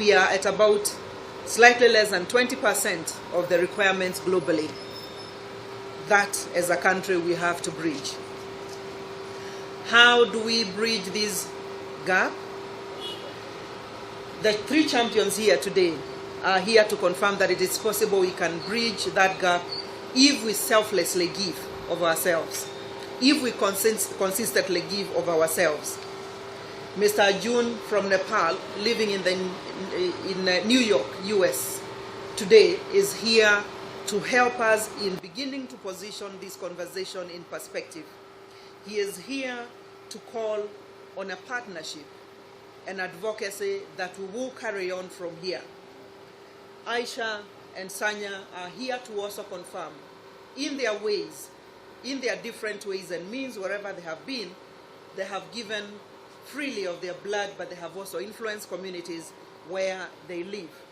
we are at about slightly less than 20% of the requirements globally. That, as a country, we have to bridge. How do we bridge this gap? The three champions here today are here to confirm that it is possible we can bridge that gap if we selflessly give of ourselves, if we consistently give of ourselves. Mr. Arjun from Nepal, living in New York, US, today is here to help us in beginning to position this conversation in perspective. He is here to call on a partnership and advocacy that we will carry on from here. Aisha and Sanya are here to also confirm, in their ways, in their different ways and means, wherever they have been, they have given freely of their blood, but they have also influenced communities where they live.